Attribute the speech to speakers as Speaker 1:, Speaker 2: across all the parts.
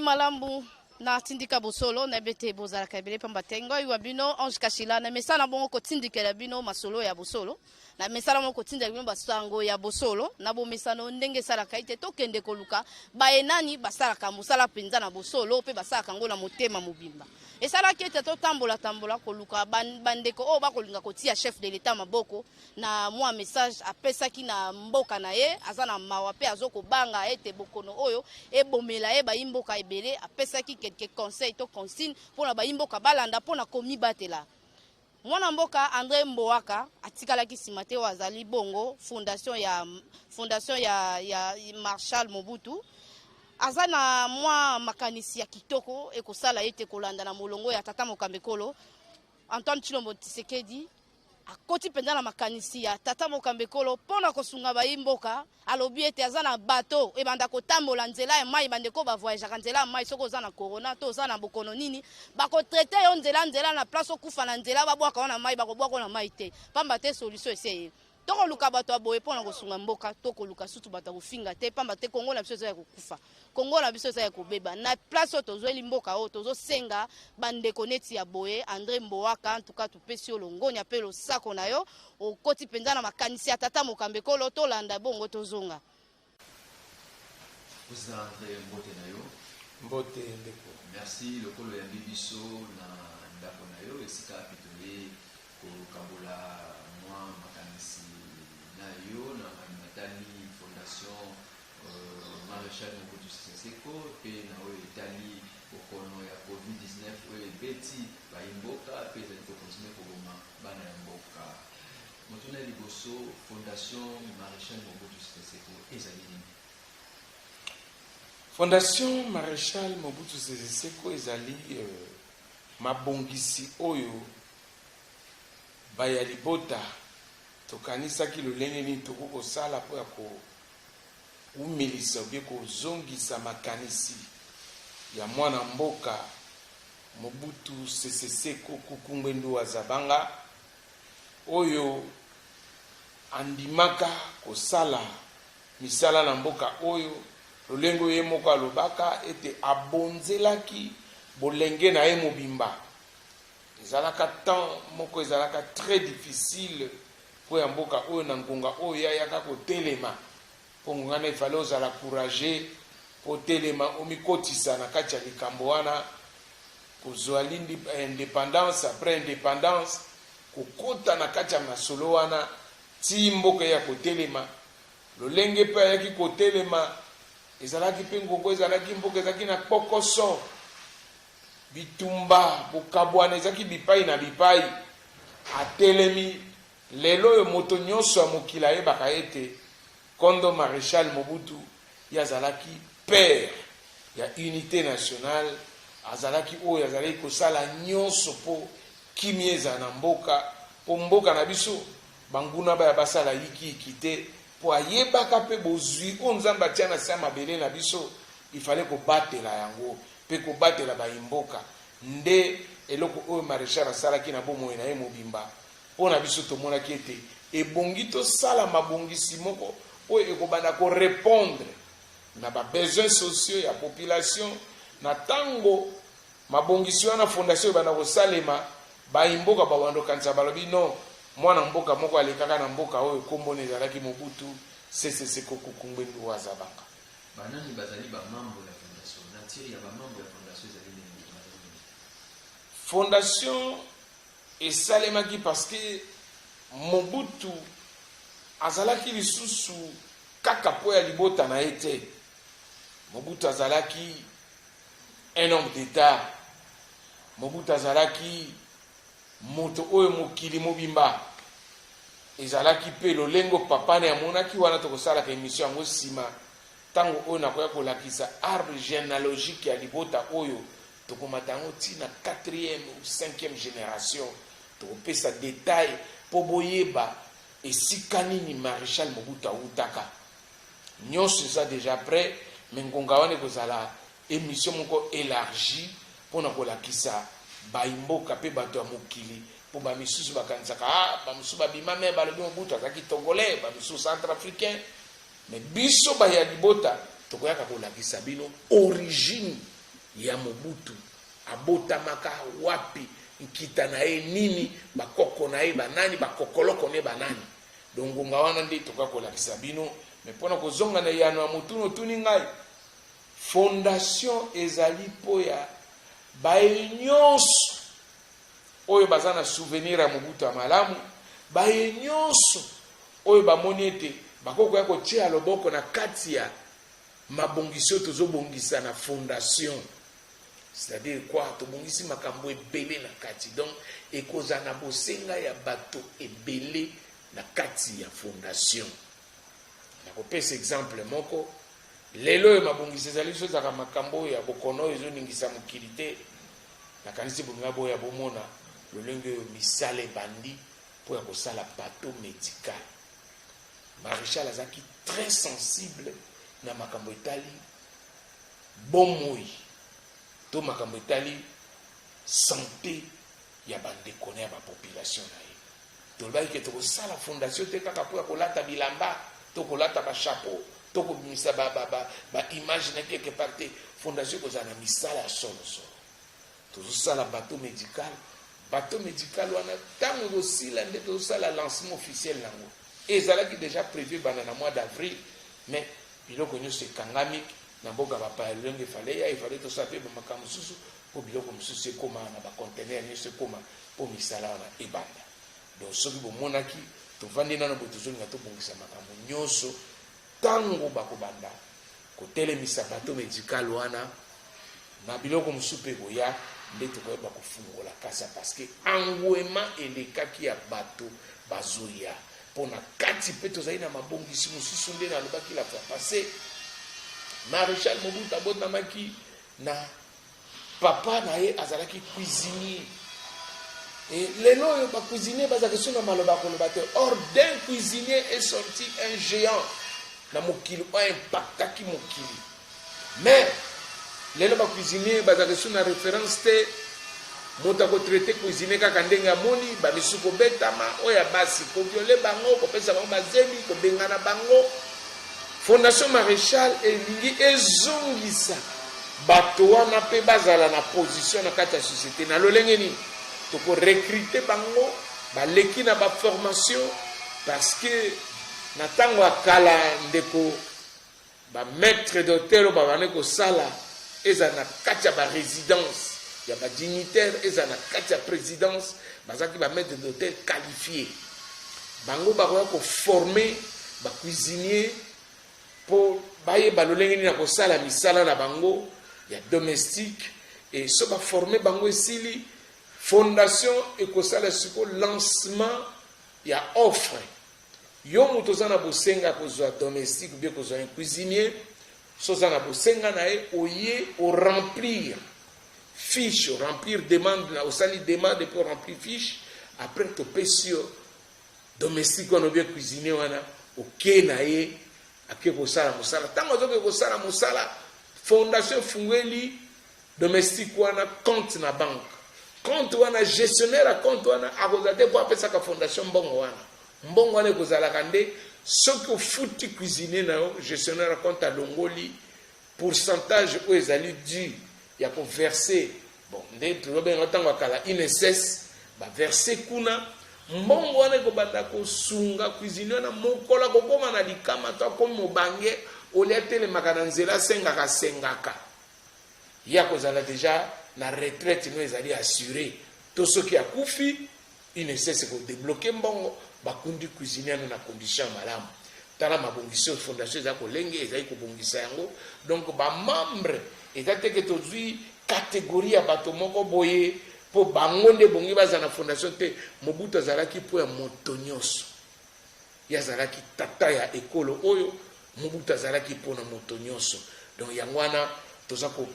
Speaker 1: malambu na tindika bosolo na bete bozala kabele pamba tengo iwa bino ange kashila na mesana bongo kotindikela bino masolo ya bosolo na mesana bongo kotindikela bino basango ya bosolo na bo mesano ndenge sala kaite tokende koluka baenani basala kamusala penza na bosolo pe basala kango na motema mobimba esala kete to tambola koluka bandeko o bakolinga kotia chef de l'état maboko na moi message apesaki na mboka na ye azana mawa pe azoko banga ete bokono oyo ebomela ba imboka ebele apesaki quelques conseils to consigne pour na ba imboka balanda pour na komi batela mwana mboka André Mboaka atikalaki simate wazali bongo fondation ya Marshal Mobutu azana mwa makanisi ya kitoko ekosala ete kolanda na molongo ya tata Mokambekolo Antoine Tshilombo Tshisekedi akoti penza na makanisi ya tata Mokambekolo pona kosunga ba imboka alobi ete azana bateau ebanda kotambola nzela ya mai bandeko ba voyage nzela ya mai soko zana corona to zana bokono nini bako traiter yo nzela na place okufa na nzela babwaka na mai bako bwaka na mai te pamba te solution ese toko luka bato aboye pona kosunga mboka toko luka sutu bato kofinga te pamba te Kongo na biso za kokufa Kongo na biso za kobeba na place tozweli mboka o tozo senga bandeko neti ya boye André Mboaka en tout cas tupesi olongoni apelo sako na yo okoti penza na makanisi ya tata Mokambekolo to landa bongo tozonga
Speaker 2: vous André mbote na yo
Speaker 3: mbote ndeko
Speaker 2: merci lokolo ya bibiso na ndako na yo esika pitole ko kabola moi makanisi na yo na animatali fondation Maréchal Mobutu Sese Seko pe na oyo etali okono ya COVID-19 oyo ebeti baimboka pe ezali kokontinue koboma bana ya mboka motuna liboso fondation Maréchal Mobutu Sese Seko ezali nini?
Speaker 3: Fondation Maréchal Mobutu Sese Seko ezali mabongisi oyo baya libota tokanisaki lolenge nini tokokosala po ya koumilisa obie kozongisa makanisi ya mwana mboka Mobutu Sese Seko Kukumbwendu Azabanga oyo andimaka kosala misala na mboka oyo lolengo ye moko alobaka ete abonzelaki bolenge na ye mobimba ezalaka temps moko ezalaka très difficile po ya mboka oyo na ngonga oyo yayaka kotelema po ngonga na ifale ozala courage po telema omikotisa na kati ya likambo wana kozwa indépendance après indépendance kokota na kati ya masolo wana ti mboka ya kotelema lolenge pe ayaki kotelema ezalaki mpe ngongo ezalaki mboka ezalaki na kokoso bitumba bokabwana ezalaki bipai na bipai atelemi lelo oyo moto nyonso ya mokili ayebaka ete Kondo Maréchal Mobutu yazalaki père ya unité nationale azalaki oyo azalaki kosala nyonso po kimi eza na mboka po mboka na biso banguna baya basala yiki te po ayebaka pe bozwi o nzamba tia na sia mabele na biso ifale kobatela yango pe kobatela baimboka nde eloko oyo Maréchal asalaki na bomoi na ye mobimba po na biso tomonaki ete ebongi tosala mabongisi moko oyo ekobanda korépondre na babesoins sociaux ya population na tango mabongisi wana fondation ebanda kosalema baimboka babandokanisa balobi non mwana mboka moko alekaka na mboka oyo kombo ezalaki Mobutu Sese Seko Kukumbwendu Azabanga
Speaker 2: banani bazali ba membre ya fondation nature ya ba membre ya fondation ezali nini?
Speaker 3: Fondation esalemaki parce que Mobutu azalaki lisusu kaka po ya libota na ete Mobutu azalaki un homme d'état Mobutu azalaki moto oyo mokili mobimba ezalaki pe lolengo papa na yamonaki wana tokosalaka émission yango nsima ntango oyo nakoya kolakisa arbre généalogique ya libota oyo tokomata yango ntina 4e ou 5e génération tokopesa détail po boyeba esika nini Maréchal Mobutu awutaka nyonso eza déjà prêt me ngonga wana ekozala émission moko élargie mpona kolakisa baimboka pe bato ya mokili po bamisusu bakanisaka bamisusu babima me balobi Mobutu azalaki tongolais bamisusu centrafricain me biso baya libota tokoyaka kolakisa bino origine ya Mobutu abotamaka wapi nkita na ye nini bakoko na ye banani bakokoloko ne banani donc ngonga wana nde tokakolakisa bino me mpona kozonga na yano ya motuna otuni ngai fondation ezali mpo ya baye nyonso oyo baza na souvenir ya Mobutu ya malamu baye nyonso oyo bamoni ete bakokoya kotia loboko na kati ya mabongisi oyo tozobongisa na fondation, c'est-à-dire quoi tobongisi makambo ebele na kati, donc ekoza na bosenga ya bato ebele na kati ya fondation. Nakopesa exemple moko lelo oyo mabongisi ezali so ezaka makambo ya bokono ezoningisa mokili te, nakanisi bolinga boya bomona lolenge oyo misala ebandi mpo ya kosala bateau médical. Maréchal azaki très sensible na makambo etali bomoi to makambo etali santé ya bandeko na ya bapopulation na ye. Tolobaki ke tokosala fondation te kaka mpo ya kolata bilamba to kolata bachapeau to kobimisa baimage na quelque part te. Fondation ekozala na misala ya solosolo. Tozosala bateau médical. Bateau médical wana ntango ekosila nde tozosala lancement officiel nango. Ezalaki déjà prévu bana na mois d'avril, mais biloko nyonso ekangami na mboka bapaya lolenge efale tosala mpe bamakambo mosusu mpo biloko mosusu ekóma na bacontener nyonso ekóma mpo misala wana ebanda. Donc soki bomonaki tovandi nano boye tozolinga tobongisa makambo nyonso ntango bakobanda kotelemisa bateau médical wana na biloko mosusu mpe koya nde tokoyeba kofungola kasa parce que engouement elekaki ya bato bazoya pona kati pe tozali na mabongisi mosusu nde nalobaki la fois passé. Maréchal Mobutu abotamaki na papa na ye azalaki cuisinier, et lelo oyo bacuisinier bazalaki so na maloba koloba te. Or d'un cuisinier est sorti un géant na mokili oyo impactaki mokili. Mais lelo bacuisinier bazalaki so na référence te, moto akotraite cuisinier kaka ndenge amoni, bamisu kobetama oyo ya basi koviole bango kopesa bango bazemi kobengana bango. Fondation Maréchal elingi ezongisa bato wana mpe bazala na position na kati ya société na lolenge nini tokorecrute bango baleki na baformation, parce que na ntango ya kala ndeko bamaître d'hôtel oyo babandi kosala eza na kati ya barésidence ya badignitaire, eza na kati ya présidence bazalaki bamaître d'hôtel qualifié. Bango bakoya koforme bacuisinier po baye balolenge nini na kosala misala na bango ya domestique, et so baforme bango esili fondation ekosala siko lancement ya offre. Yo moto oza na bosenga kozwa domestique ou bien kozwa un cuisinier, so oza na bosenga na ye oye o remplir fiche, o remplir demande, osali demande pour remplir fiche, après topesi yo domestique wana bien cuisinier wana oke na ye ake kosala mosala. Ntango azoke kosala mosala, fondation efungweli domestique wana compte na banque. Compte wana gestionnaire a compte wana akozala te mpo apesaka fondation mbongo wana. Mbongo wana ekozalaka nde soki ofuti cuisinier na yo, gestionnaire a compte alongoli pourcentage oyo ezali dû ya koverse. Bon nde tozobenga ntango akala INSS baverse kuna mbongo wana ekobanda kosunga cuisinier wana mokola kokoma na likama to akomi mobange olia telemaka na nzela sengaka ya kozala deja na retraite no ezali assuré. To soki akufi INSS kodebloke mbongo bakundi cuisinier na condition malamu. Tala mabongisi fondation eza kolenge ezali kobongisa yango. Donc ba membre eza teke tozwi catégorie ya bato moko boye po bango nde bongi baza na fondation te. Mobutu azalaki po ya moto nyonso, ya azalaki tata ya ekolo oyo. Mobutu azalaki po na moto nyonso, donc yango wana toza ko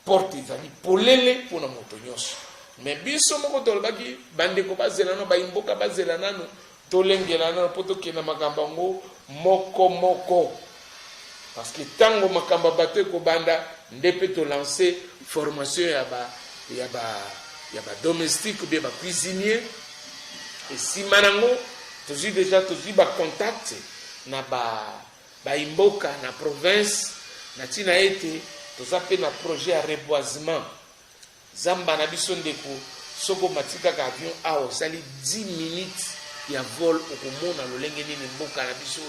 Speaker 3: porte ezali polele po na moto nyonso. Mais biso moko tolobaki bandeko bazela nano baimboka bazela nano tolengela nano po tokenda makambo yango moko, parce que tango makambo bato ekobanda nde pe to lancer formation ya ba domestique ou bien ba cuisinier. Et si manango tozwi déjà tozwi ba contact na ba imboka na province na tina ete toza pe na projet ya reboisement zamba na biso ndeko soko matikaka avion awa osali 10 minutes ya vol okomona lolenge nini mboka na biso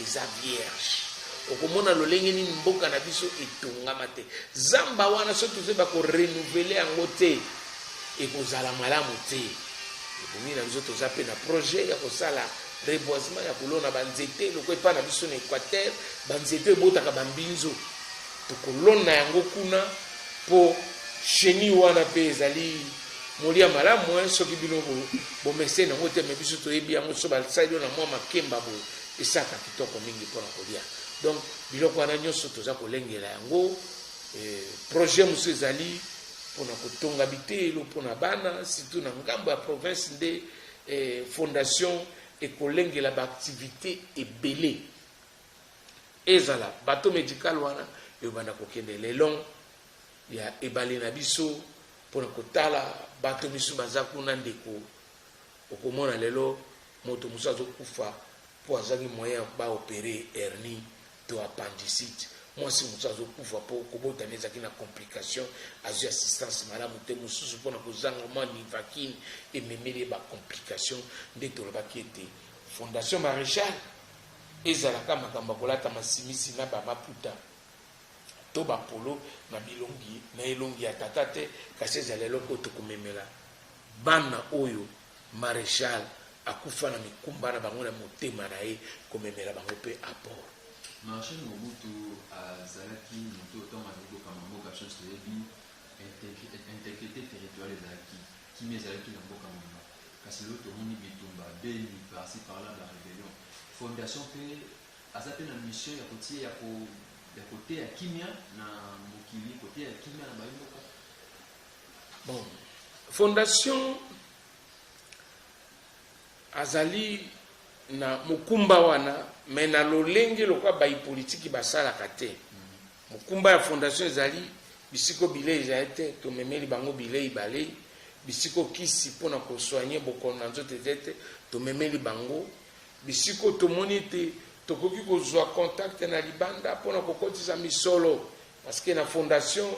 Speaker 3: eza vierge okomona lolenge nini mboka na biso etongama te zamba wana so toze bakorenouveler yango te ekozala malamu te ebongi na biso toza pe na projet ya kosala reboisement ya kolona banzete loko epa na biso na équateur banzete ebotaka bambinzo tokolona yango kuna po cheni wana pe ezali molia malamu soki bino bomese nango te me biso toyebi yango so basali na mwa makemba bo esaka kitoko mingi mpona kolia donc biloko wana nyonso toza kolengela yango projet mosusu ezali mpona kotonga bitelo mpona bana surtout na ngambo ya province nde fondation ekolengela baactivité ebele ezala bato médical wana ebanda kokende lelong ya ebale na biso mpona kotala bato misu baza kuna ndeko okomona lelo moto mosu azokufa mpo azangi moyen ya baopere hernie to appendicite mwasi mosu azokufa mpo kobotana ezalaki na complication azwi assistance malamu te mosusu mpona kozanga mwa nivakine ememeli bacomplication nde tolobaki ete fondation maréchal ezalaka makambo kolata masimisi na bamaputa to bapolo na bilongi na elongi ya tata te kasi ezala eloko tokomemela bana oyo maréchal akufa na mikumba na bango na motema na ye komemela bango mpe apport
Speaker 2: Marshal Mobutu azalaki moto otango azalaki kokamba mboka chance toyebi intégrité territoriale ezalaki kimi ezalaki na mboka moma kasi lelo tomoni bitumba beni parci parla la rébellion fondation mpe aza mpe na mission ya kotie ya koteya kimia na mokili koteya kimia na bayimboka
Speaker 3: bon fondation azali na mokumba wana me na lolenge lokwa bayipolitiki basalaka te mokumba ya fondation ezali bisiko bilei ezali te tomemeli bango bilei balei bisiko kisi mpona kosoigne bokono na nzoto ezali te tomemeli bango bisiko tomoni ete tokoki kozwa contact na libanda mpona kokotisa misolo parceke na fondation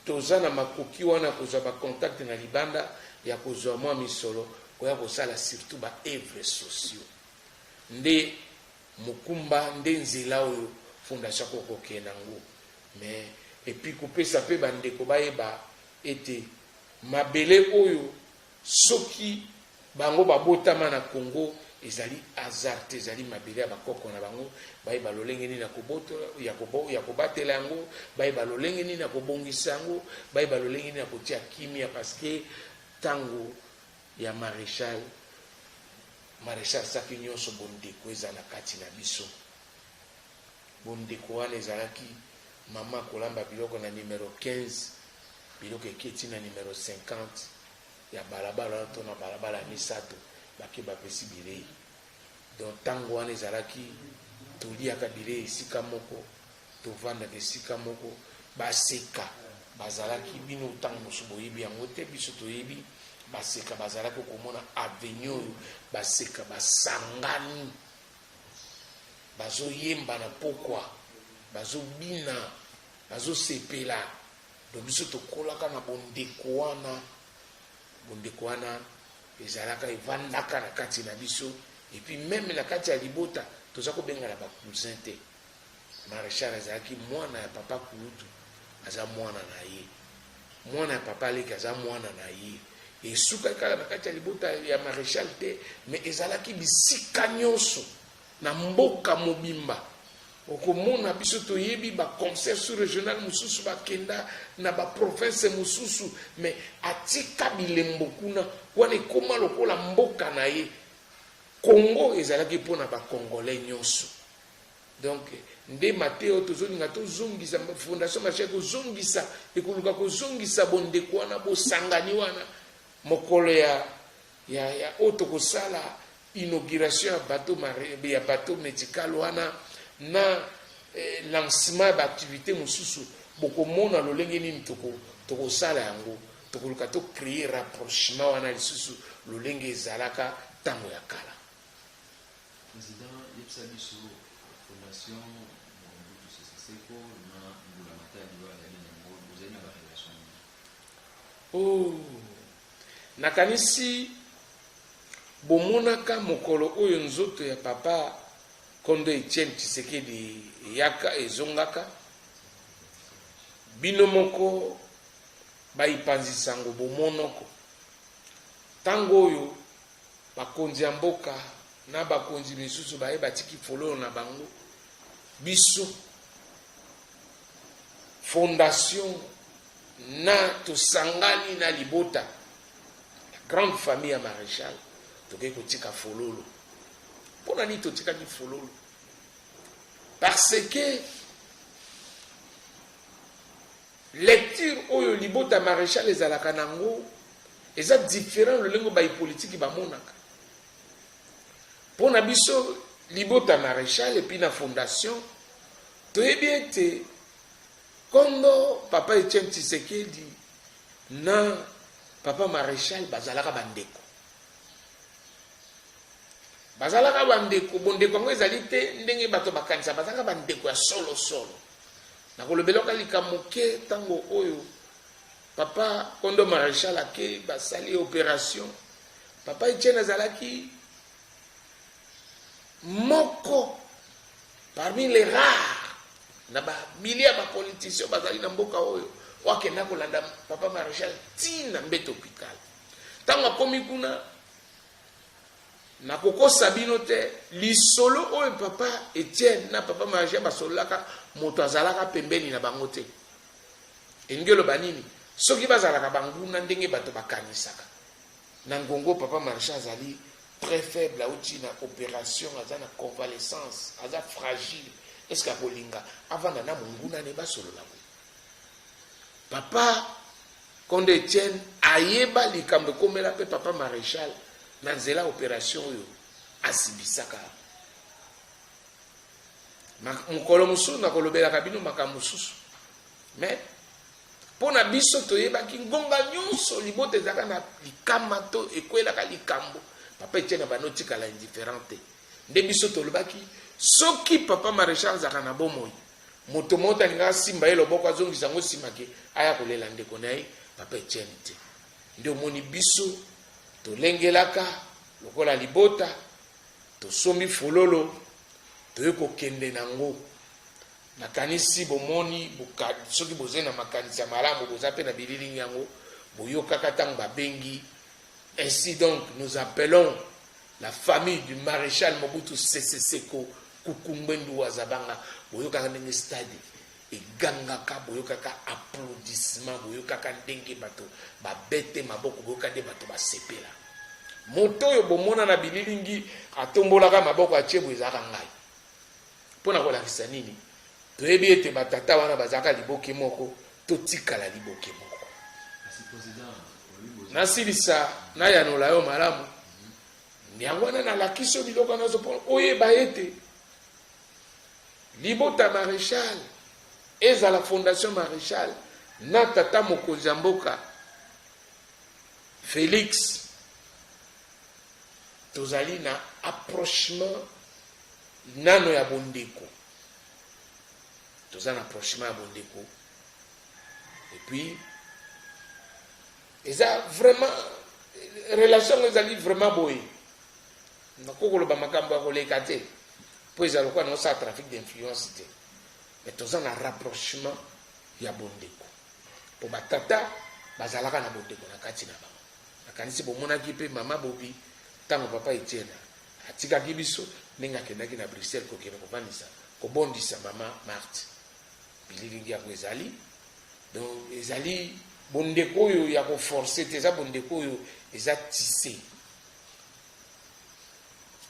Speaker 3: toza na makoki wana kozwa bacontact na libanda ya kozwa mwa misolo koya kosala surtout baevre sociaux nde mokumba nde nzela oyo fondation kokokende nango mais epuis kopesa mpe bandeko bayeba ete mabele oyo soki bango babotama na Congo ezali hasard te ezali mabele ya bakoko na bango bayeba lolenge nini ya kobatela yango bayeba lolenge nini ya kobongisa yango bayeba lolenge nini ya kotia kimia parceke ntango ya maréchal saki nyonso bondeko eza na kati na biso bondeko wana ezalaki mama kolamba biloko na numero 15 biloko eketi na numero 50 ya balabala to na balabala misato bake bapesi bilei donc ntango wana ezalaki toliaka bilei esika moko tovandaka esika moko baseka bazalaki bino ntango mosu boyebi yango te biso toyebi baseka bazalaki komona avenue oyo baseka basangani bazoyemba na pokwa bazobina bazosepela do biso tokolaka na bondeko wana ezalaka evandaka na kati na biso epuis meme na kati ya libota toza kobengana bacousin te maréchal azalaki mwana ya papa kulutu aza mwana na ye mwana ya papa leki aza mwana na ye esuka kaka na kati ya libota ya maréchal te me ezalaki bisika nyonso na mboka mobimba okomona biso toyebi baconcert sous régional mosusu bakenda na baprovince mosusu me atika bilembo kuna wana ekoma lokola mboka na ye Congo ezalaki mpona bacongolais nyonso donc nde mateo tozolinga tozongisa fondation maréchal kozongisa ekoluka kozongisa bondeko wana bosangani wana mokolo ya oyo tokosala inauguration ya bateau médical wana na lancement ya baactivité mosusu bokomona lolenge nini tokosala yango tokoluka tocréer rapprochement wana lisusu lolenge ezalaka ntango ya kala
Speaker 2: président yebisa biso fondation Mobutu Sese Seko na Ngula Matadi bazali nango bozali na barelation.
Speaker 3: Oh, nakanisi bomonaka mokolo oyo nzoto ya papa Kondo Etienne Tshisekedi yaka ezongaka bino moko baipanzisango bomonoko tango oyo bakonzi ya mboka na bakonzi misusu baye batiki fololo na bango biso fondation na tosangani na libota la grande famille ya Maréchal toke kotika fololo mpona nini totikaki fololo parce que lecture oyo libota Maréchal ezalaka nango eza différent lolengo baipolitiki bamonaka mpona biso libota Maréchal epi na fondation toyebi ete Kondo papa Etienne Tshisekedi na papa Maréchal bazalaka bandeko bondeko yango ezali te ndenge bato bakanisa bazalaka bandeko ya solo nakolobelaka likambo ke ntango oyo papa Kondo Maréchal ake basali opération papa Etienne azalaki moko parmi les rares na bamilia bapoliticien bazali na mboka oyo wakenda kolanda papa Maréchal tina mbeto hôpital ntango akomi kuna nakokosa bino te lisolo oyo papa Etienne na papa Maréchal basololaka moto azalaka pembeni na bango te elingi oloba nini soki bazalaka banguna ndenge bato bakanisaka na ngongo papa Maréchal azali très faible auti na opération aza na convalescence aza fragile est-ce que akolinga avanda na monguna ne basolola boye papa Kondo Etienne ayeba likambo ekomela mpe papa Maréchal na nzela opération oyo asibisaka mokolo mosusu nakolobelaka bino makambo mosusu mais mpona biso toyebaki ngonga nyonso libota ezalaka na likama to ekwelaka likambo papa Etienne banotikala indifférent te nde biso tolobaki soki papa Maréchal azalaka na bomoi moto moto alingaka simba ye loboko azongisa yango nsima ke aya kolela ndeko na ye papa Etienne te nde omoni biso tolengelaka lokola libota tosombi fololo toye kokende nango nakanisi bomoni soki bozai na makanisi ya malamu boza mpe na bililingi yango boyokaka ntango babengi. Ainsi donc nous appelons la famille du maréchal Mobutu Sese Seko Kukumbwendu Wazabanga boyokaka ndenge stade egangaka boyokaka applaudissement boyokaka ndenge bato babete maboko boyoka nde bato basepela moto oyo bomona na bililingi atombolaka maboko atie boye ezalaka ngai mpona kolakisa nini toyebi ete batata wana bazalaka liboke moko totikala liboke moko nasilisa nayanola yo malamu yango wana nalakisi biloko nazopona oyeba ete libota Maréchal ezala fondation Maréchal na tata mokonzi ya mboka Félix tozali na approchement nano ya bondeko toza na approchement ya bondeko et puis eza vraiment relation ezali vraiment boye nakokoloba makambo ya koleka te mpo eza lokola naosala trafic d'influence te mais toza na rapprochement ya bondeko mpo batata bazalaka na bondeko na kati na bango nakanisi bomonaki mpe mama Bobi ntango papa Etienne atikaki biso ndenge akendaki na Bruxelles kokende kovandisa kobondisa mama Marthe bililingi yango ezali donc ezali bondeko oyo ya koforce te eza bondeko oyo eza tisse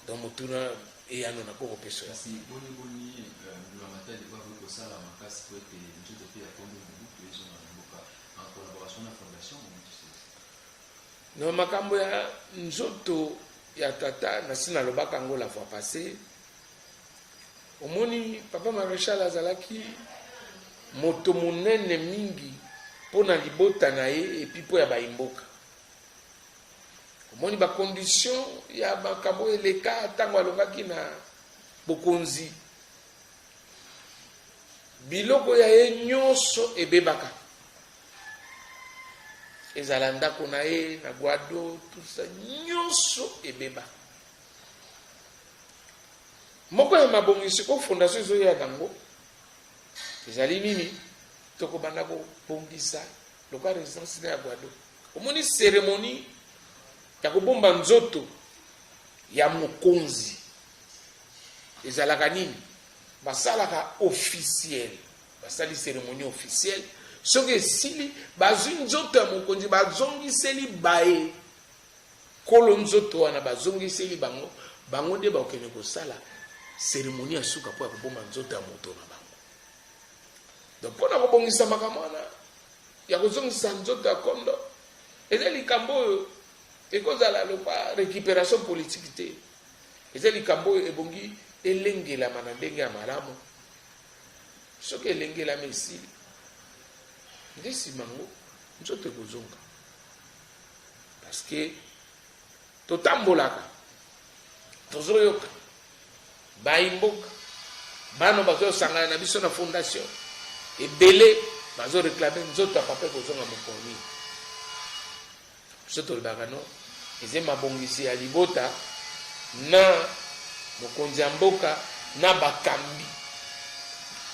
Speaker 3: donc motuna eyano na koko peso
Speaker 2: kasi boni Ngula Matadi kwa kosala makasi po ete nzoto pe ya Kondo Mobutu ezo na mboka en collaboration na fondation Mobutu
Speaker 3: no makambo ya nzoto ya tata nasi nalobaka yango la fois passée omoni papa Maréchal azalaki moto monene mingi mpona libota na ye epi mpo ya baimboka omoni bacondition ya makambo eleka ntango alongaki na bokonzi biloko ya ye nyonso ebebaka, ezala ndako na ye na gwado tout ça nyonso ebeba. Moko ya mabongisi ko fondation ezoya nango ezali nini tokobanda kobongisa loka résidence na ya gwado. Omoni cérémonie ya kobomba nzoto ya mokonzi ezalaka nini, basalaka officiel, basali cérémonie officielle. Soki esili bazwi nzoto ya mokonzi bazongiseli baye kolo nzoto wana bazongiseli bango, bango nde bakokende kosala cérémonie ya suka mpo ya kobomba nzoto ya moto na bango. Donc mpona kobongisa makambo wana ya kozongisa nzoto ya kondo eza likambo oyo ekozala lopa récupération politique te, eza likambo oyo ebongi elengelama na ndenge ya malamu. Soki elengelama esili nde nsima ngo nzoto ekozonga, parce que totambolaka tozoyoka bayimboka bano bazosangana na biso na fondation ebele bazoreklame nzoto ya papa ekozonga mokoni. Biso tolobaka no eze mabongisi ya libota na mokonzi ya mboka na bakambi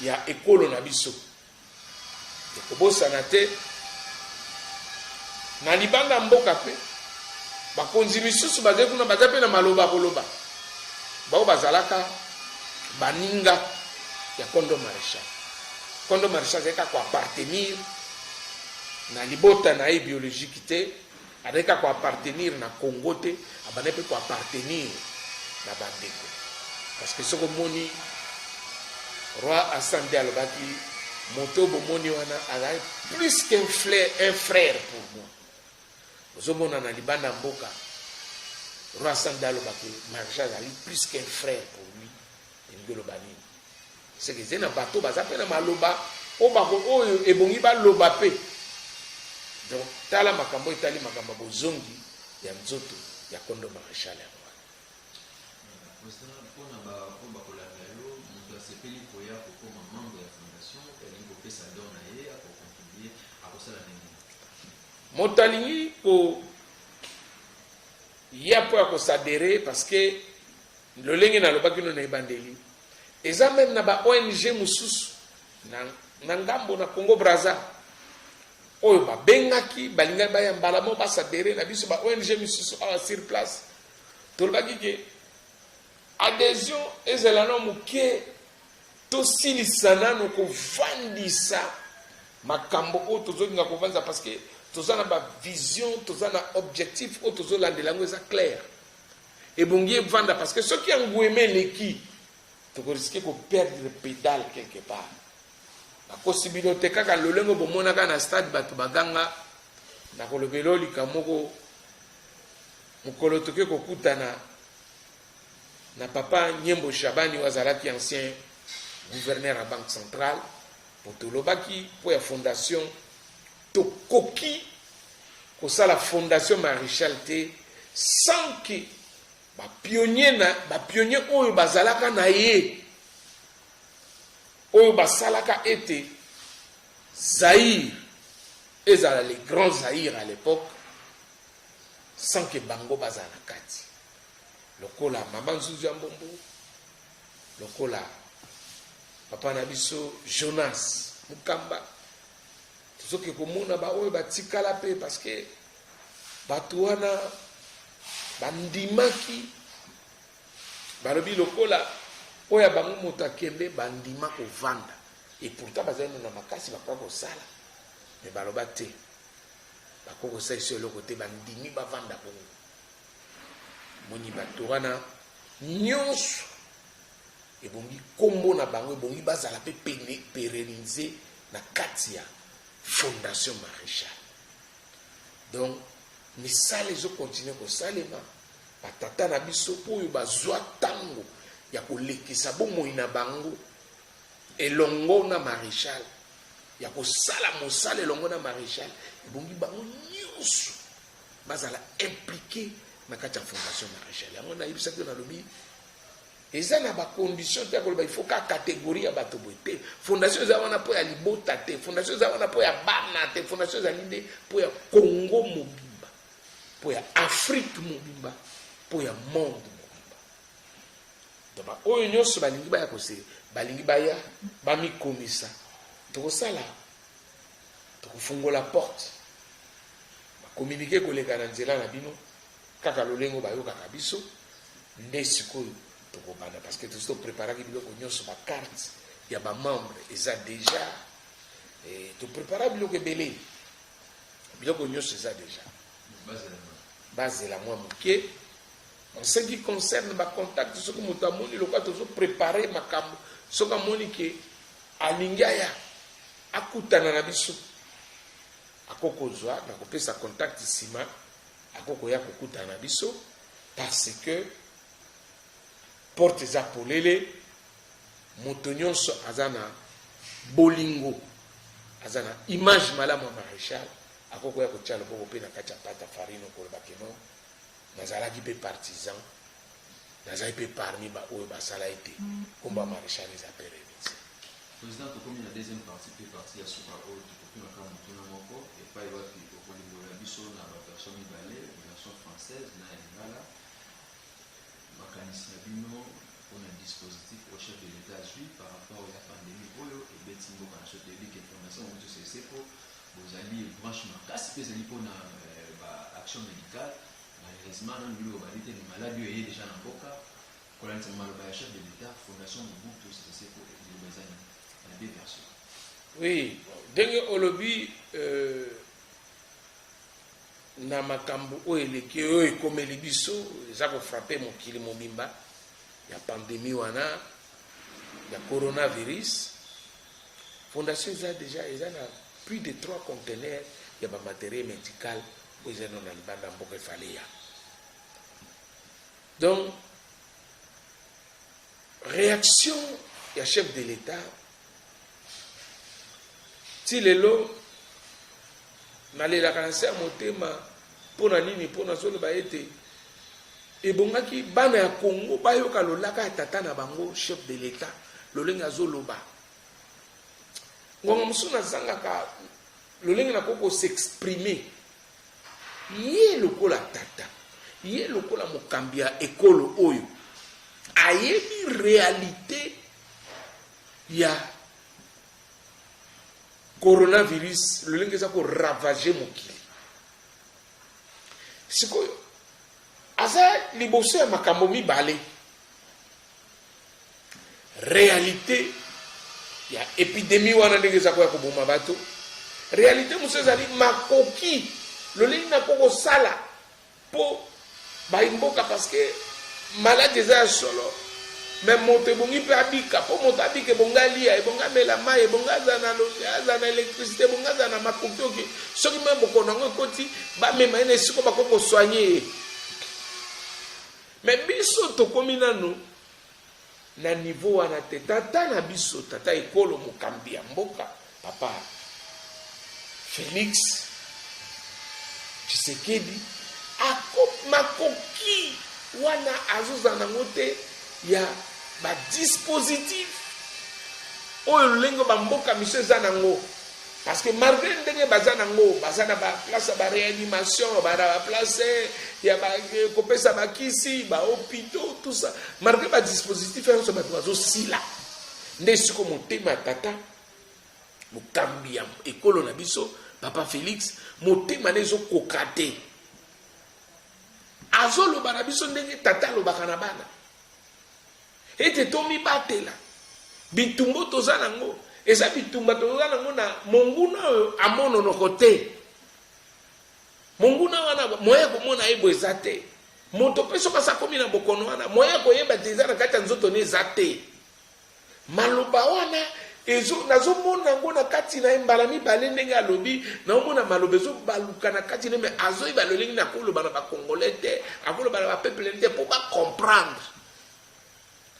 Speaker 3: ya ekolo na biso ekobosana te na libanga mboka pe bakonzi misusu bazali kuna baza pe na maloba koloba bao bazalaka baninga ya kondo maréchal. Kondo maréchal azalaka koappartenir na libota na ye biologique te, azalaka koappartenir na Congo te, abanda pe koappartenir na bandeko. Parce que soko moni roi Asante alobaki moto bomoni wana azali plus qu'un frère pour moi. Ozomona na libanda mboka roi Asante alobaki maréchal azali plus qu'un frère pour lui. Ngelo bani c'est que zena bato bazape na maloba oyo ebongi baloba pe. Donc tala makambo etali makambo bozongi ya nzoto ya kondo maréchal ya roi. Moto alingi ko ya po ya kosadere parce que lolenge na lobaki no na ebandeli eza même na ba ONG mususu na ngambo na Congo Brazza oyo babengaki balinga bayambala mo basadere na biso ba ONG mususu awa sur place tolobaki ke adhésion ezala no moke tosilisana no kovandisa makambo oyo tozolinga kovanza parce que toza na ba vision toza na objectif oyo tozolandela yango eza clair ebongi evanda parce que soki yangueme leki tokoriske koperdre pédale quelque part bakosibilité kaka lolengo bomonaka na stade bato baganga na kolobela likambo moko mokolo toke kokutana na papa Nyembo Shabani wazalaki ancien gouverneur à Banque Centrale po tolobaki po ya fondation tokoki kosala fondation maréchal te sans que bapionnier oyo bazalaka na ye oyo basalaka ete Zaïre ezala les grands Zaïre à l'époque sans que bango bazala kati lokola mama Nzuzu ya Mbombo lokola papa na biso Jonas Mukamba tozoki komona ba oyo batikala pe parce que bato wana bandimaki balobi lokola oyo bango moto akende bandima kovanda et pourtant bazali na makasi bakoka kosala mais baloba te bakoka kosala iso eloko te bandimi bavanda bongo moni bato wana nyonso ebongi kombo na bango ebongi bazala pe pérenniser na kati ya fondation maréchal. Donc misala ezokontinue kosalema batata na biso oyo bazwa ntango ya kolekisa bomoi na bango elongo na maréchal ya kosala mosala elongo na maréchal ebongi bango nyonso bazala impliqué na kati ya fondation maréchal yango nayebisaki nalobi eza na bacondition te ya koloba il faut ka catégorie ya bato boye te. Fondation eza wana mpo ya libota te, fondation eza wana mpo ya bana te, fondation ezali nde mpo ya Congo mobimba, mpo ya Afrique mobimba, mpo ya monde mobimba. Donc oyo nyonso balingi baya kose, balingi baya bamikomisa tokosala tokofungola porte bakomunike koleka na nzela na bino kaka lolengo bayokaka biso nde sikoyo tokobanda parce que tozo topreparaki biloko nyonso bacarte ya bamembre eza déjà toprepara biloko ebele biloko nyonso eza déjà bazela mwa moke. En ce qui concerne bacontact soki moto amoni lokola tozo prepare makambo soki amoni ke alingi aya akutana na biso akokozwa na kopesa contact nsima akokoya kokutana na biso parce que porte eza polele moto nyonso aza na bolingo aza na image malamu ya maréchal akokoya kotia loboko mpe na kati ya pata farine okoloba keno nazalaki mpe partisan nazali mpe parmi baoyo basala ete komba maréchal eza mpe remise.
Speaker 2: Président, comme il y a la deuxième partie, puis partie à Souka Haut, du coup, on a quand même encore, et pas y avoir au niveau de la Bissot, dans la version ibalée, la version française, dans l'Ingala, mécanisme Bino, on a un dispositif au chef de l'État suivi par rapport à la pandémie, et Betingo, quand je te dis que l'information, on se sait pour vous allez branchement, casse, puis vous pour action médicale, malheureusement, dans le globalité, les maladies, il y a déjà dans le boca, quand on a un chef de l'État, Fondation Mobutu, c'est pour les années.
Speaker 3: Oui, ndenge olobi na makambo oyo eleki oyo ekomeli biso eza kofrape mokili mobimba ya pandémie wana ya coronavirus. Fondation eza déjà eza na plus de 3 conteneurs ya bamatériel médical oyo eza na libanda mboka efale ya. Donc réaction ya chef de l'État ti lelo nalelaka na se ya motema mpona nini mpona zoloba ete ebongaki bana ya Congo bayoka lolaka ya tata na bango chef de l'État lolenge azoloba ngonga mosusu nazangaka lolenge nakoko s'exprimer ye lokola tata ye lokola mokambi ya ekolo oyo ayebi réalité ya coronavirus lolenge eza koravager mokili sikoyo aza liboso ya makambo mibale réalité ya épidémie wana ndenge eza koya koboma bato réalité mosusu ezali makoki lolenge nakokosala mpo baimboka parce que malade eza ya solo mais moto ebongi mpe abika mpo moto abika ebonga lia ebonga mela mai ebonga aza na électricité ebonga aza na makoki oke soki me bokono yango ekoti bamema ye na esiko bakokoswanye ye. Mais biso tokomi nanu na niveau wana te tata na biso tata ekolo mokambi ya mboka papa Félix Tshisekedi makoki wana azoza nango te ya badispositif oyo lolengo bamboka miso eza nango parce que malgré ndenge baza nango baza na baplace ya baréanimation bana baplace ya kopesa bakisi bahôpitaux tout ça malgré badispositif nyonso bato bazosila nde siko motema ya tata mokambi ya ekolo na biso papa Félix motema na ezokoka te azoloba na biso ndenge tata alobaka na bana ete tomibatela bitumba toza nango eza bitumba toza nango na monguna oyo amononoko te monguna wana moya komona yebo eza te moto mpe soki asakomi na bokono wana moya koyeba te eza na kati ya nzoto ne eza te maloba wana nazomona yango na kati na ye mbala mibale ndenge alobi naomona maloba ezobaluka na kati na me azoyeba lolenge na koloba na bakongolais te akoloba na bapeuple te mpo bacomprendre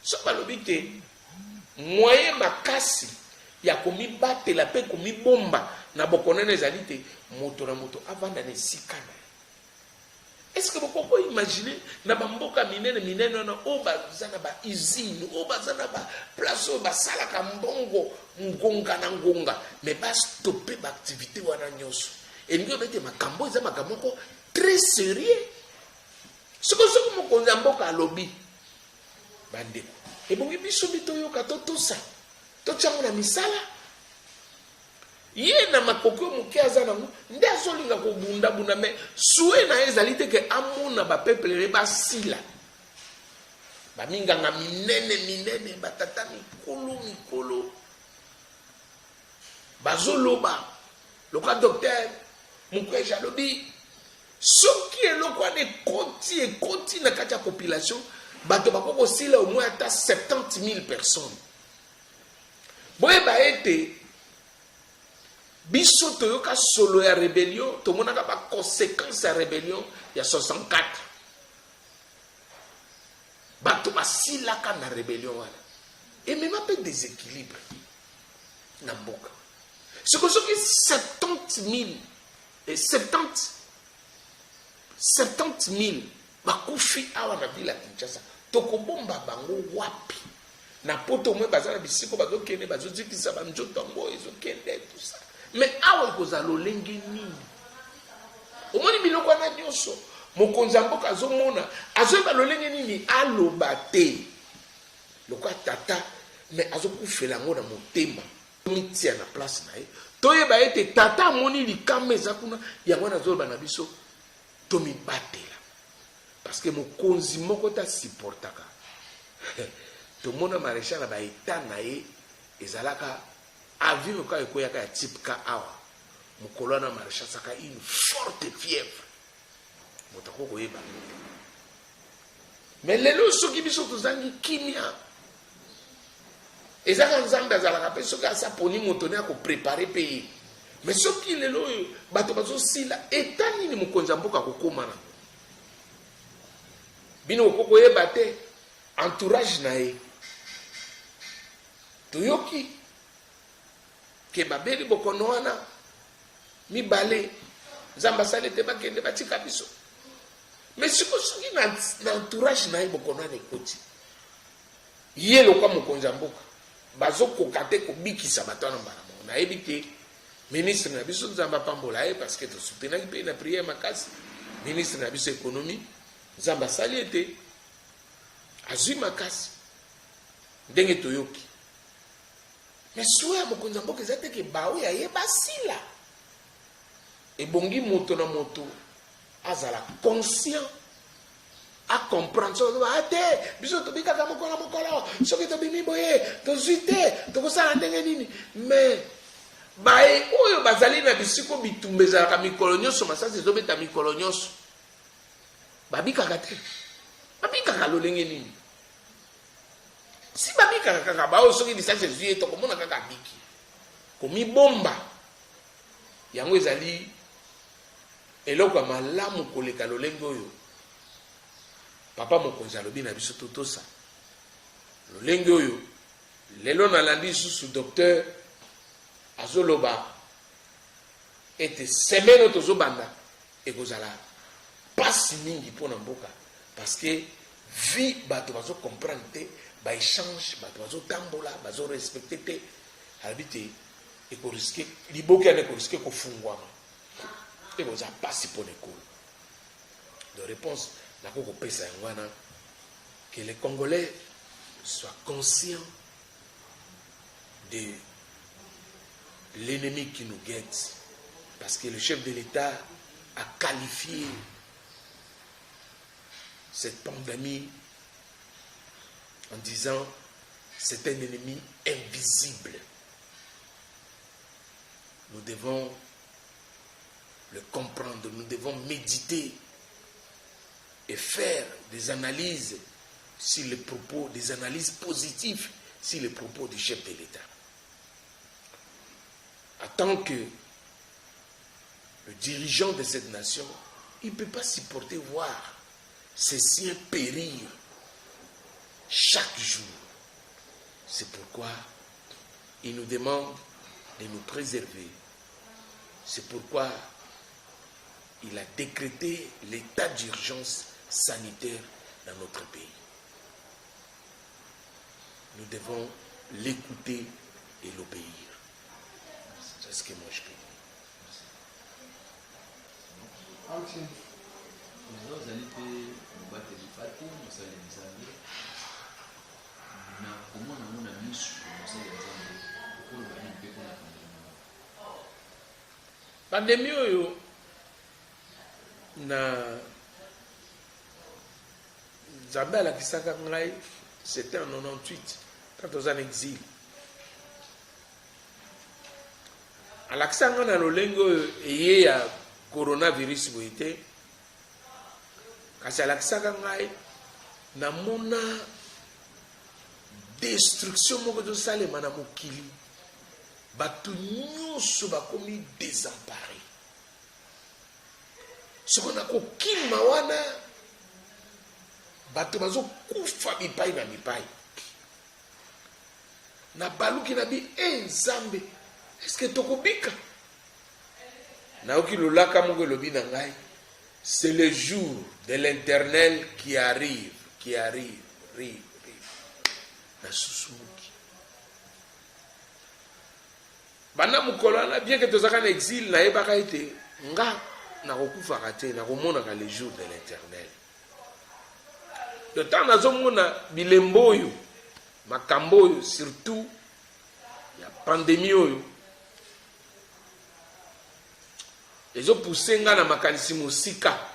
Speaker 3: so balobi te moyen makasi ya komibatela mpe komibomba na bokonene ezali te moto na moto avanda na esika na ye Est-ce que vous pouvez imaginer na bamboka minene minene na o bazana ba usine o bazana ba place o basala ka mbongo ngonga na ngonga mais ba stopper ba activité wana nyonso et ngo bete makambo za makambo ko très sérieux ce que ce mo konza mboka lobby bande et bongi biso bitoyo ka to ça to chango na misala ye na makoko moke aza nango nde azolinga kobundabunda me sue na ye ezali te ke amona bapeuple basila baminganga minene batata mikolo bazoloba loka docteur mokweja alobi soki eloko wana ekoti na kati ya population bato bakokosila au moins ata 70 000 personnes boyeba ete biso toyoka solo ya rébellion tomonaka ba conséquence ya rébellion ya 64 bato basilaka na rébellion wana et même un peu déséquilibre na mboka siko soki 70 000 bakufi awa na ville ya Kinshasa tokobomba bango wapi na poto mwe bazana bisiko bazokende bazozikisa banjoto yango ezokende tout ça mais awa kozala lolenge nini omoni biloko wana nyonso mokonzi ya mboka azomona azoyeba lolenge nini aloba te lokwa tata mais azokufela yango na motema mitia na place na ye toyeba ete tata amoni likama eza kuna yango wana azoloba na biso tomibatela parce que mokonzi moko tasupportaka tomona maréchal na baeta na ye ezalaka avion ka ekoyaka ya type ka awa mokolo wana maréchal saka une forte fièvre motako koyeba mais lelo soki biso tozangi kimia ezaka nzambe azalaka mpe soki asaponi moto ne akoprépare mpe ye mais soki lelo oyo bato bazosila eta nini mokonzi ya mboka kokóma na bino okokoyeba te entourage na ye toyoki ke babeli bokono wana mibale nzambe asali te bakende batika biso mais soki na entourage na ye bokono wana ekoti ye lokwa mokonzi ya mboka bazokoka te kobikisa bato wana mbala mongo nayebi te ministre na biso nzambe apambola ye parce que tosoutenaki mpe na priere makasi ministre na biso économie nzambe asali ete azwi makasi ndenge toyoki mais suwe ya mokonzi ya mboka eza teke baoyo ayeba sila ebongi moto na moto azala conscient acomprendre soki te biso tobikaka mokolo soki tobimi boye tozwi te tokosala ndenge nini mais baye oyo bazali na bisiko bitumba ezalaka mikolo nyonso masasi ezobeta mikolo nyonso babikaka te babikaka lolenge nini si babikaka kaka baoyo soki lisasi ezwi ye tokomona kaka biki komibomba yango ezali eloko ya malamu koleka lolenge oyo papa mokonzi alobi na biso totosa lolenge oyo lelo nalandi lisusu docteur azoloba ete semaine oyo tozobanda ekozala pasi mingi mpona mboka parce que vi bato bazocomprendre te baéchange bato bazotambola bazorespecte te alobi te ekoriske liboki yana ekoriske kofungwama ekoza pasi mpona ekolo de réponse nako kopesa yango wana que les Congolais soient conscients de l'ennemi qui nous guette parce que le chef de l'État a qualifié cette pandémie en disant c'est un ennemi invisible. Nous devons le comprendre, nous devons méditer et faire des analyses sur les propos, des analyses positives sur les propos du chef de l'État. En tant que le dirigeant de cette nation, il ne peut pas supporter voir ses siens périr chaque jour. C'est pourquoi il nous demande de nous préserver. C'est pourquoi il a décrété l'état d'urgence sanitaire dans notre pays. Nous devons l'écouter et l'obéir. C'est ce que moi je peux dire. Pandémie oyo na Nzambe alakisaka ngai, c'était en 98 quand on was en exil. Alakisaka ngai na lolenge oyo eye ya coronavirus boye te, kasi alakisaka ngai namona destruction moko ezosalema na mokili. Bato nyonso bakomi désemparé. Soko na kokima wana bato bazokufa bipai na bipai. Na baluki na bi Nzambe, est-ce que tokobika? Naoki lolaka moko elobi na ngai, c'est le jour de l'Éternel qui arrive, rive. Na susumuki. Bana mukolana, bien que tozaka na exil, na yebaka ete nga na kokufaka te, na komonaka le jour de l'Éternel. Le temps nazomona bilembo oyo, makambo oyo, surtout ya pandémie oyo, ezopousse nga na makanisi mosika.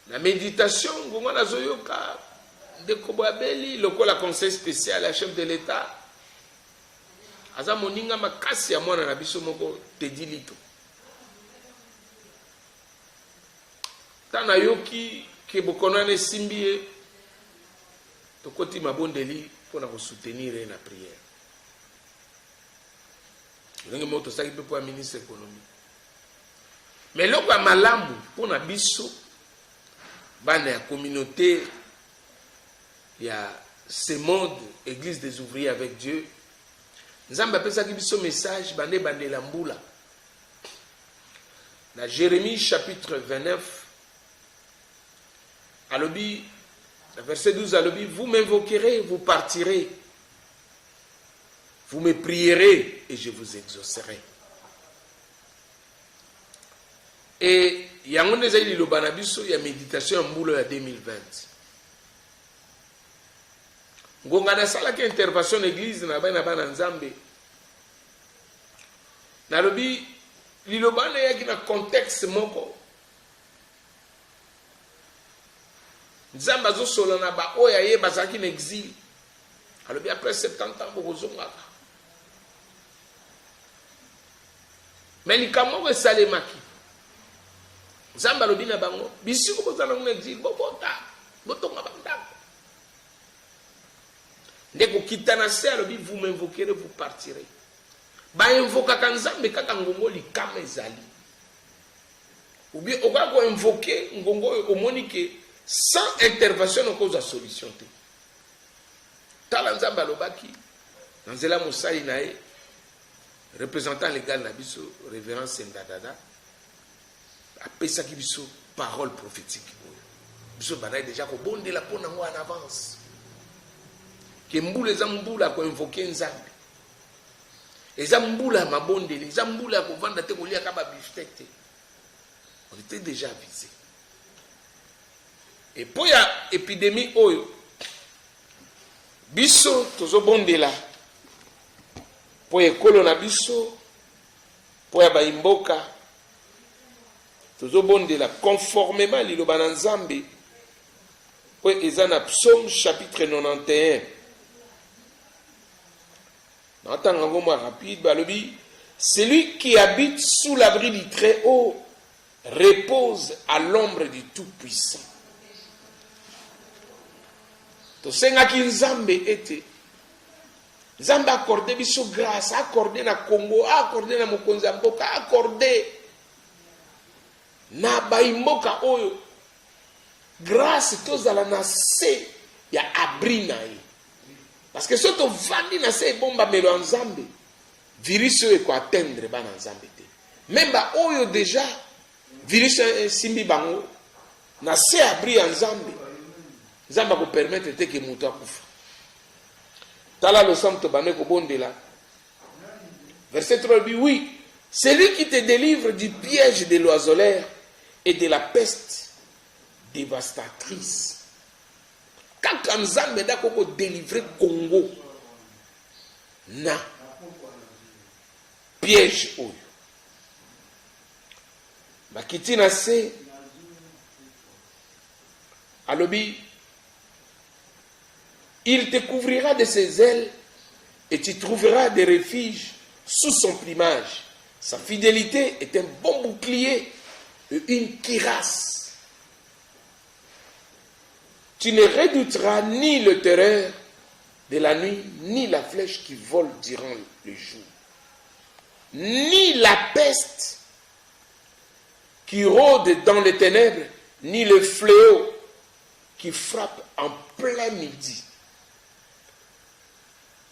Speaker 3: La méditation, ngonga nazoyoka de Kobabeli, lokola conseil spécial à chef de l'État. Aza moninga makasi ya mwana na biso moko Teddy Lito. Tana yoki ke bokonane simbiye tokoti mabondeli pona ko soutenir na prière. Ndenge moto saki pe pour ministre économie. Mais loko malamu pona biso bana ya communauté il y a ce monde, Église des ouvriers avec Dieu. Nzambe apesa ki biso message bande la mbula. Dans Jérémie chapitre 29, alobi, verset 12 alobi, vous m'invoquerez, vous partirez. Vous me prierez et je vous exaucerai. Et yango nezali liloba na biso ya méditation ya mbula ya 2020. Ngonga na sala ki intervention l'église na bana Nzambe. Na lobi liloba na yaki na contexte moko. Nzambe azosola na ba oya ye bazaki na exil. Alobi après 70 ans bokozongaka. Mais likamoko esalemaki. Nzambe alobi na bango bisiko bozala na exil bobota botonga bandako. Ndeko kitana se alobi vous m'invoquerez, vous partirez. Ba invokaka Nzambe kaka ngongo likama ezali. Ou bien oka ko invoquer ngongo omoni ke sans intervention on cause solution te. Tala Nzambe alobaki nanzela mosali nae représentant légal na biso révérend Sendadada apesaki biso parole prophétique. Biso banaye déjà ko bondela pona ngo en avance. Que mbula eza mbula ko invoquer Nzambe. Eza mbula mabondeli, eza mbula ko vanda te kolia kaba biftek te. On était déjà avisé. Et pour ya épidémie oyo biso tozo bondela pour ekolo na biso pour ya baimboka tozo bondela conformément liloba na Nzambe pour eza na Psaume chapitre 91. Rapide, celui qui habite sous l'abri du Très-Haut repose à l'ombre du Tout-Puissant. Tosenga ki Nzambe ete Nzambe accordé biso grâce, accordé na Congo, accordé na mokonzi ya mboka, accordé na baimboka oyo grâce tozala na se ya abri na ye. Parce que si tu vandi na se bomba melo Nzambe, virus oyo ko atteindre bana Nzambe te. même ba oyo déjà virus simbi bango na se abri ya nzambe nzambe ko permettre te ke mutu akufa tala lo samto bane ko bondela verset 3 dit oui, celui qui te délivre du piège de l'oiseleur et de la peste dévastatrice. Quand Nzambe da koko délivrer Congo na piège oyo bakiti na se alobi il te couvrira de ses ailes et tu trouveras des refuges sous son plumage. Sa fidélité est un bon bouclier et une cuirasse. Tu ne redouteras ni le terreur de la nuit, ni la flèche qui vole durant le jour, ni la peste qui rôde dans les ténèbres, ni le fléau qui frappe en plein midi.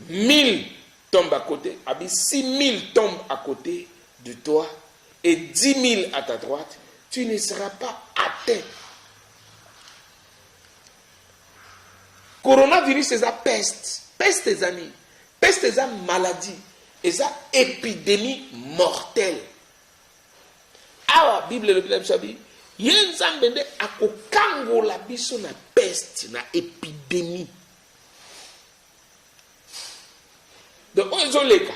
Speaker 3: 1000 tombent à côté, 6000 tombent à côté de toi et 10 000 à ta droite, tu ne seras pas atteint. Coronavirus, c'est la peste. Peste, les amis. Peste, c'est la maladie. Et ça, épidémie mortelle. Ah, Bible, le Bible, ça dit, yenzambende akokango la biso na peste, na épidémie. Donc, on est les cas.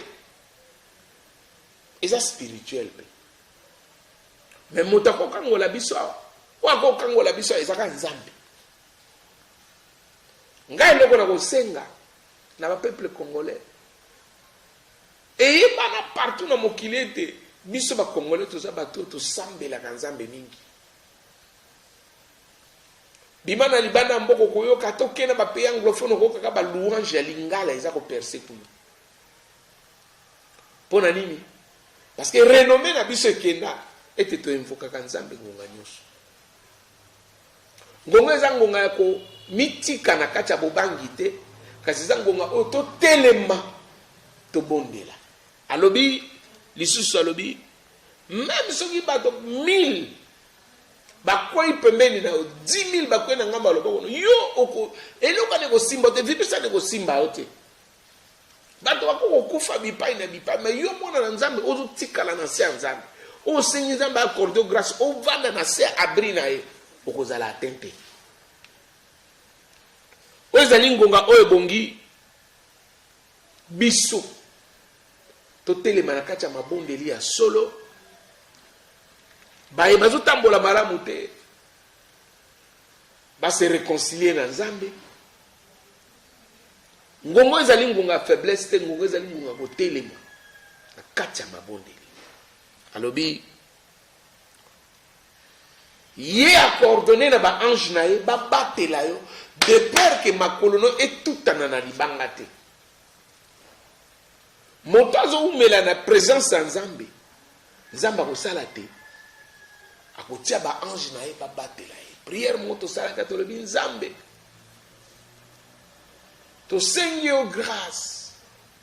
Speaker 3: Et ça, spirituel. Mais motako kango la biso, wako kango la biso, et ça, quand nzambe. Ngai loko na kosenga na ba peuple congolais. Et bana partout na mokili ete biso ba congolais toza bato to sambela ka nzambe mingi. Bimana libanda mboko koyoka toke na ba pays anglophone ko kaka ba louange ya lingala eza ko percer pour nous. Pona nini? Parce que renommé na biso kenda ete to invoka ka nzambe ngonga nyoso. Ngonga eza ngonga ya ko mitika na kati ya bobangi te kasi eza ngonga oyo totelema tobondela. Alobi lisusu alobi même soki bato 1000 bakwei pembeni na 10 000 bakwei na ngamba aloba kono yo oko eloko ne kosimba te vipisa ne kosimba yo te bato bakoko kufa bipai na bipai mais yo mona na nzambe ozotikala na se ya nzambe osengi nzambe accorde grâce ovanda na se abri na ye okozala atteinte. Ezali ngonga oyo bongi biso totelema na kati ya mabondeli ya solo baye bazotambola malamu te base réconcilier na nzambe. Ngongo ezali ngonga faiblesse te, ngongo ezali ngonga kotelema na kati ya mabondeli. Alobi ye a coordonné na ba ange na ye babatela yo de peur que makolono etutana na libanga te. Moto azoumela na présence ya nzambe nzambe akosala te akotia ba ange na ye babatela ye. Prière moto salaka tolobi nzambe tosengi yo grâce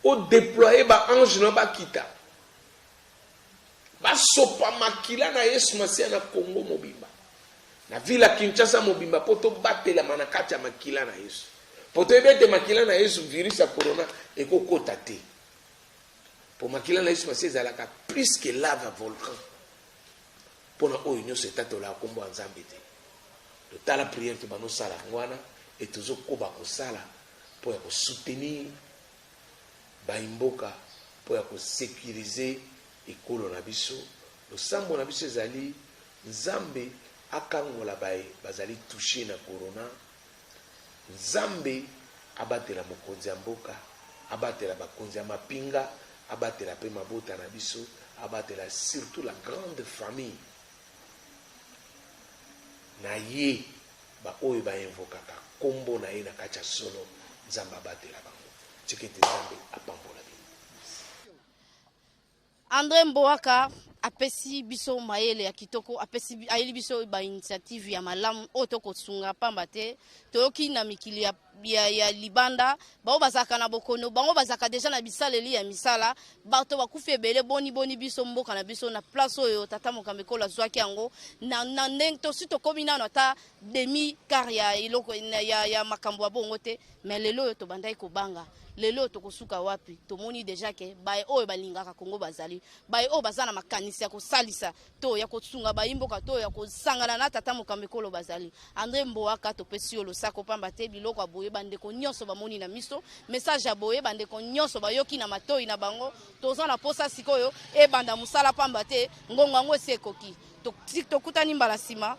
Speaker 3: o déployer ba ange na bakita basopa makila na Yesu Masiya na Congo mobimba na vila Kinshasa mobimba poto batela manakati ya makila na Yesu poto ebete makila na Yesu virus ya corona ekokota te po makila na Yesu Masiya ezalaka plus que lave volcan pona oyo nyonso etatola kombo ya nzambe te. Totala prière to banosala ngwana et tozokoba kosala po ya kosoutenir baimboka po ya kosécuriser ekolo na biso. Losambo na biso ezali nzambe akangola baye bazali touché na corona. Nzambe abatela mokonzi ya mboka, abatela bakonzi ya mapinga, abatela pe mabota na biso, abatela surtout la grande famille na ye ba oyo ba invokaka kombo na ye na kati ya solo. Nzambe abatela bango tikete nzambe apambola bino.
Speaker 1: André Mboaka apesi biso mayele ya kitoko, apesi ayeli biso ba initiative ya malamu oto kosunga pamba te toyoki na mikili ya libanda bao bazaka na bokono bango bazaka deja na bisaleli ya misala bato bakufi ebele boni biso mboka na biso na place oyo tata Mokambe Kolo zwaki yango na ndenge to sito komi nano ata demi car ya iloko ya makambo ya bongo te, mais lelo oyo tobandai kobanga lelo tokosuka wapi tomoni deja ke bae oyo balingaka Kongo bazali bae oyo bazana makanisi ya kosalisa to ya kosunga baimboka to ya kosangana na tata Mokambe Kolo bazali André Mboaka topesi yo losako pamba te biloko aboye bandeko nyonso bamoni na miso message aboye bandeko nyonso bayoki na matoi na bango toza na posa sikoyo e banda musala pamba te ngongo ngo sekoki tokutani mbala sima